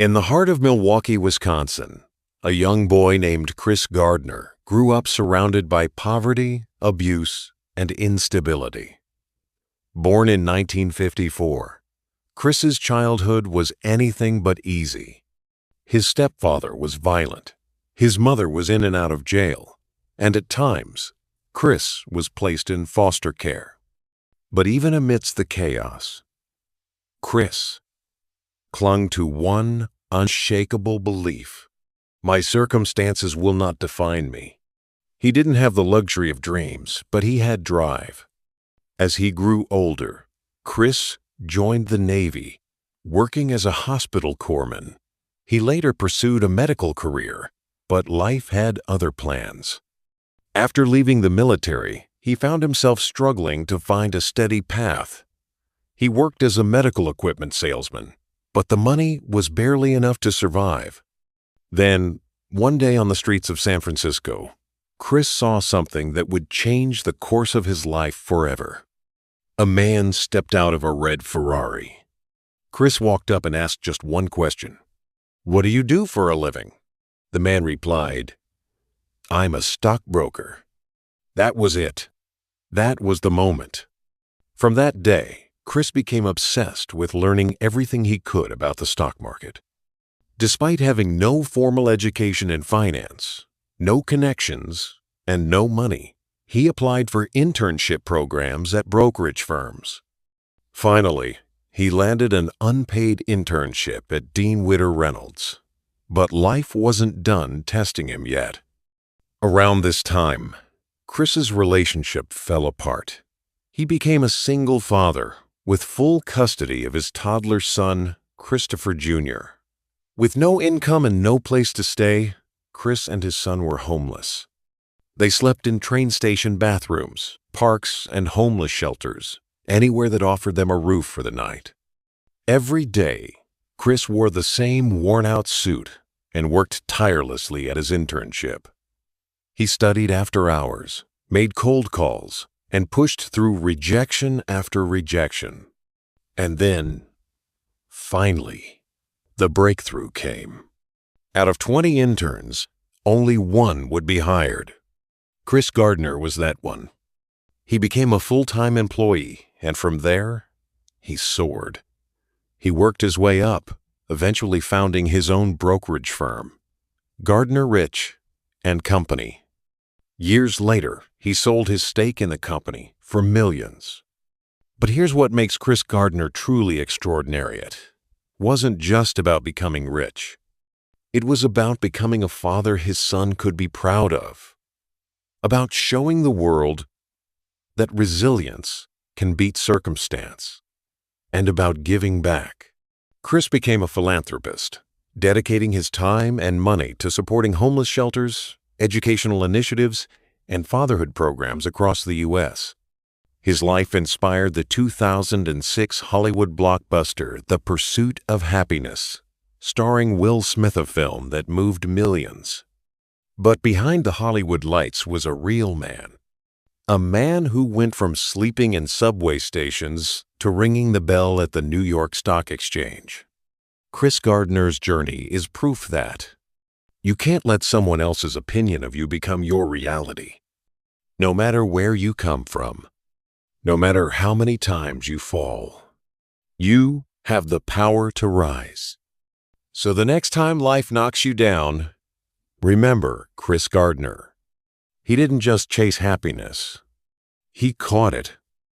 In the heart of Milwaukee, Wisconsin, a young boy named Chris Gardner grew up surrounded by poverty, abuse, and instability. Born in 1954, Chris's childhood was anything but easy. His stepfather was violent, his mother was in and out of jail, and at times, Chris was placed in foster care. But even amidst the chaos, Chris clung to one unshakable belief: my circumstances will not define me. He didn't have the luxury of dreams, but he had drive. As he grew older, Chris joined the Navy, working as a hospital corpsman. He later pursued a medical career, but life had other plans. After leaving the military, he found himself struggling to find a steady path. He worked as a medical equipment salesman, but the money was barely enough to survive. Then, one day on the streets of San Francisco, Chris saw something that would change the course of his life forever. A man stepped out of a red Ferrari. Chris walked up and asked just one question: "What do you do for a living?" The man replied, "I'm a stockbroker." That was it. That was the moment. From that day, Chris became obsessed with learning everything he could about the stock market. Despite having no formal education in finance, no connections, and no money, he applied for internship programs at brokerage firms. Finally, he landed an unpaid internship at Dean Witter Reynolds. But life wasn't done testing him yet. Around this time, Chris's relationship fell apart. He became a single father with full custody of his toddler son, Christopher Jr. With no income and no place to stay, Chris and his son were homeless. They slept in train station bathrooms, parks, and homeless shelters, anywhere that offered them a roof for the night. Every day, Chris wore the same worn-out suit and worked tirelessly at his internship. He studied after hours, made cold calls, and pushed through rejection after rejection. And then, finally, the breakthrough came. Out of 20 interns, only one would be hired. Chris Gardner was that one. He became a full-time employee, and from there, he soared. He worked his way up, eventually founding his own brokerage firm, Gardner Rich and Company. Years later, he sold his stake in the company for millions. But here's what makes Chris Gardner truly extraordinary. It wasn't just about becoming rich. It was about becoming a father his son could be proud of, about showing the world that resilience can beat circumstance, and about giving back. Chris became a philanthropist, dedicating his time and money to supporting homeless shelters, educational initiatives, and fatherhood programs across the U.S. His life inspired the 2006 Hollywood blockbuster The Pursuit of Happyness, starring Will Smith, a film that moved millions. But behind the Hollywood lights was a real man. A man who went from sleeping in subway stations to ringing the bell at the New York Stock Exchange. Chris Gardner's journey is proof that you can't let someone else's opinion of you become your reality. No matter where you come from, no matter how many times you fall, you have the power to rise. So the next time life knocks you down, remember Chris Gardner. He didn't just chase happiness. He caught it